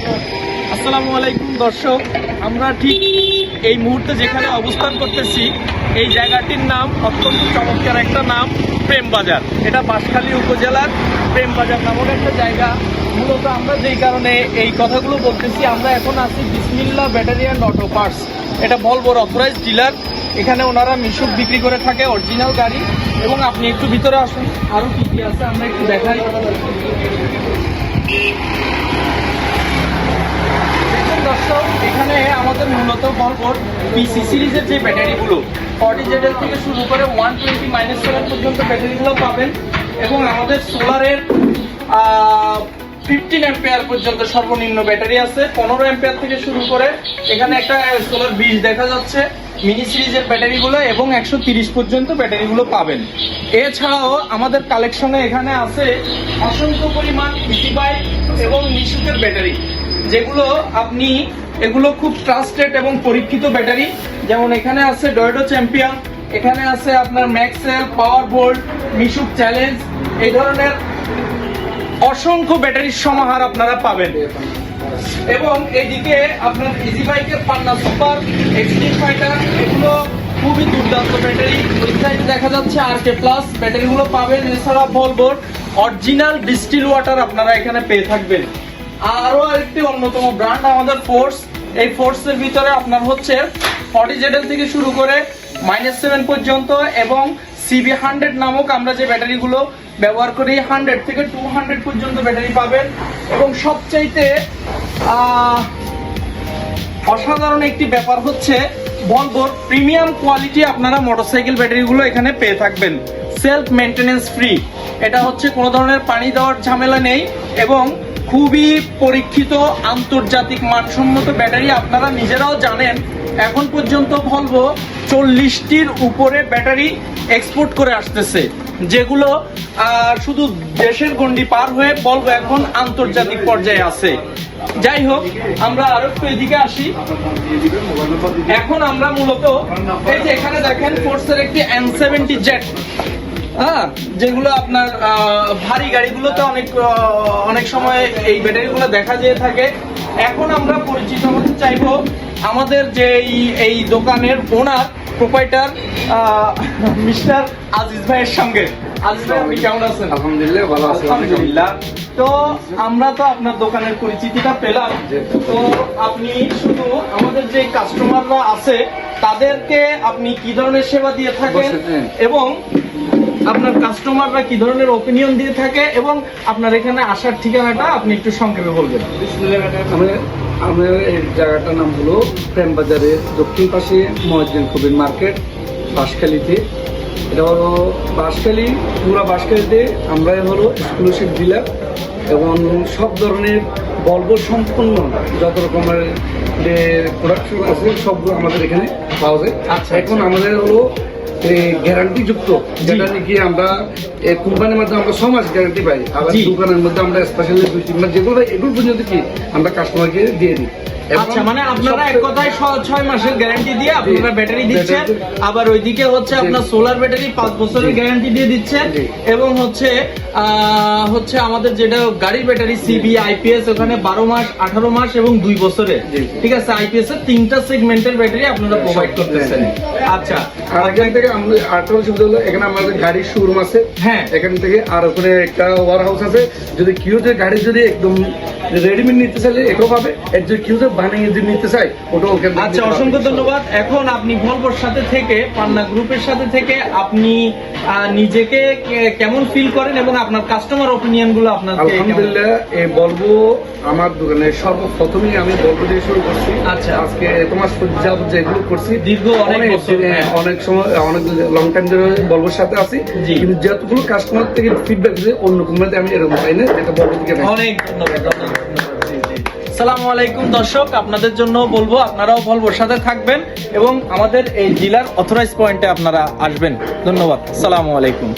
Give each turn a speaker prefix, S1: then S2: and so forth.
S1: আসসালামু আলাইকুম দর্শক, আমরা ঠিক এই মুহূর্তে যেখানে অবস্থান করতেছি এই জায়গাটির নাম অত্যন্ত চমৎকার একটা নাম, প্রেমবাজার। এটা বাঁশখালী উপজেলার প্রেমবাজার নামক একটা জায়গা। মূলত আমরা যেই কারণে এই কথাগুলো বলতেছি, আমরা এখন আছি বিসমিল্লাহ ব্যাটারি অ্যান্ড অটো পার্টস। এটা ভলভোর অথরাইজড ডিলার। এখানে ওনারা মিশুক বিক্রি করে থাকে, অরিজিনাল গাড়ি। এবং আপনি একটু ভিতরে আসুন, আরও কী কী আছে আমরা একটু দেখাই। দর্শক, এখানে আমাদের মূলত ভলভোর পিসি সিরিজের যে ব্যাটারিগুলো 40 ZL থেকে শুরু করে 120-7 পর্যন্ত ব্যাটারিগুলো পাবেন। এবং আমাদের সোলারের 15 অ্যাম্পিয়ার পর্যন্ত সর্বনিম্ন ব্যাটারি আছে। 15 অ্যাম্পিয়ার থেকে শুরু করে এখানে একটা সোলার 20 দেখা যাচ্ছে মিনি সিরিজের ব্যাটারিগুলো, এবং 130 পর্যন্ত ব্যাটারিগুলো পাবেন। এছাড়াও আমাদের কালেকশনে এখানে আছে অসংখ্য পরিমাণ ইজি বাইক এবং মিশুকের ব্যাটারি, যেগুলো আপনি এগুলো খুব ট্রাস্টেড এবং পরীক্ষিত ব্যাটারি। যেমন এখানে আছে ডয়েডো চ্যাম্পিয়ন, এখানে আছে আপনার ম্যাক্সেল, পাওয়ার বোল্ট, মিশুক চ্যালেঞ্জ, এই ধরনের অসংখ্য ব্যাটারির সমাহার আপনারা পাবেন। এবং এইদিকে আপনার ইজি বাইকের পান্না সুপার, এক্সট্রিম ফাইটার, এগুলো খুবই দুর্দান্ত ব্যাটারি। ওই সাইডে দেখা যাচ্ছে RK প্লাস ব্যাটারিগুলো পাবেন। এছাড়া ভলভোর অরিজিনাল ডিস্টিল ওয়াটার আপনারা এখানে পেয়ে থাকবেন। আরো আরেকটি অন্যতম ব্র্যান্ড আমাদের ফোর্স। এই ফোর্সের ভিতরে আপনার হচ্ছে 40 ZL থেকে শুরু করে -7 পর্যন্ত, এবং CB100 নামক আমরা যে ব্যাটারিগুলো ব্যবহার করি 100 থেকে 200 পর্যন্ত ব্যাটারি পাবেন। এবং সবচাইতে অসাধারণ একটি ব্যাপার হচ্ছে ভলভোর প্রিমিয়াম কোয়ালিটি আপনারা মোটরসাইকেল ব্যাটারিগুলো এখানে পেয়ে থাকবেন, সেলফ মেনটেনেন্স ফ্রি। এটা হচ্ছে কোনো ধরনের পানি দেওয়ার ঝামেলা নেই, এবং খুবই পরীক্ষিত আন্তর্জাতিক মানসম্মত ব্যাটারি। আপনারা নিজেরাও জানেন এখন পর্যন্ত ভলভো 40টির উপরে ব্যাটারি এক্সপোর্ট করে আসতেছে, যেগুলো শুধু দেশের গণ্ডি পার হয়ে ভলভো এখন আন্তর্জাতিক পর্যায়ে আছে। যাই হোক, আমরা আরো একটু এদিকে আসি। এখন আমরা মূলত এই যে এখানে দেখেন ফোর্সের একটি N70Z, যেগুলো আপনার ভারী গাড়িগুলোতে অনেক সময় এই ব্যাটারিগুলো দেখা যেয়ে থাকে। এখন আমরা পরিচিত হতে চাইবো আমাদের যে এই দোকানের ওনার প্রোপাইটার মিস্টার আজিজ ভাইয়ের সঙ্গে। আজিজ ভাই, আপনি কেমন আছেন?
S2: আলহামদুলিল্লাহ, ভালো আছি।
S1: আলহামদুলিল্লাহ। তো আমরা তো আপনার দোকানের পরিচিতিটা পেলাম, তো আপনি শুধু আমাদের যে কাস্টমাররা আছে তাদেরকে আপনি কি ধরনের সেবা দিয়ে থাকেন, এবং আপনার কাস্টমাররা কি ধরনের ওপিনিয়ন দিয়ে থাকে, এবং আপনার এখানে আসার ঠিকানাটা আপনি একটু সংক্ষেপে বলবেন।
S2: আমাদের এই জায়গাটার নাম হলো প্রেমবাজারের দক্ষিণ পাশে মহিউদ্দিন কবির মার্কেট, বাঁশখালীতে। এটা হলো বাঁশখালী, পুরা বাঁশখালীতে আমরা হলো এক্সক্লুসিভ ডিলার, এবং সব ধরনের ভলভো সম্পূর্ণ যত রকমের যে প্রোডাকশন আছে সবগুলো আমাদের এখানে পাওয়া যায়।
S1: আচ্ছা,
S2: এখন আমাদের হলো গ্যারান্টি যুক্ত, যেটা নাকি আমরা কোম্পানির মধ্যে আমরা 6 মাস গ্যারান্টি পাই। আবার দোকানের মধ্যে আমরা স্পেশালি 2-3 মাস, যেগুলো এগুলো পর্যন্ত কি আমরা কাস্টমারকে দিয়ে দিই।
S1: আচ্ছা, মানে আপনারা এক কথায় 6 মাসের গ্যারান্টি দিয়ে আপনারা ব্যাটারি দিচ্ছেন, আবার ওইদিকে হচ্ছে আপনার সোলার ব্যাটারি 5 বছরের গ্যারান্টি দিয়ে দিচ্ছেন, এবং হচ্ছে আমাদের যেটা গাড়ির ব্যাটারি CB IPS, ওখানে 12 মাস, 18 মাস এবং 2 বছরের। ঠিক আছে, IPS এর 3টা সেগমেন্টের ব্যাটারি আপনারা প্রোভাইড করতেছেন। আচ্ছা,
S2: আর এখান থেকে আমরা আরেকটা সুবিধা হলো, এখানে আমাদের গাড়ির শোরুম আছে।
S1: হ্যাঁ,
S2: এখান থেকে আর ওখানে একটা ওয়ার হাউস আছে। যদি কেউ যে গাড়ি যদি একদম রেডিমেড নিতে চাইলে এটাও পাবে, এর যদি কেউ যে বানিয়ে যদি নিতে চাই ওটাও ওখানে।
S1: আচ্ছা, অসংখ্য ধন্যবাদ। এখন আপনি ভলভোর সাথে থেকে, পান্না গ্রুপের সাথে থেকে আপনি নিজেকে কেমন ফিল করেন, এবং আপনার কাস্টমার ওপিনিয়ন গুলো আপনার?
S2: আলহামদুলিল্লাহ, এই ভলভো আমার দোকানে সর্বপ্রথমেই আমি ভলভো দিয়ে শুরু করছি।
S1: আচ্ছা,
S2: আজকে তোমার যাবত যেগুলো করছি
S1: দীর্ঘ অনেক বছর,
S2: অনেক সময় অনেক লং টাইম ধরে ভলভোর সাথে আছি, কিন্তু যতগুলো কাস্টমার থেকে ফিডব্যাক দিয়েছে অন্য কোম্পানিতে আমি এরকম পাই না, যেটা ভলভো থেকে।
S1: অনেক ধন্যবাদ। আসসালামু আলাইকুম দর্শক, আপনাদের জন্য বলবো আপনারাও ভলভোর সাথে থাকবেন, এবং আমাদের এই ডিলার অথরাইজ পয়েন্টে আপনারা আসবেন। ধন্যবাদ। আসসালামু আলাইকুম।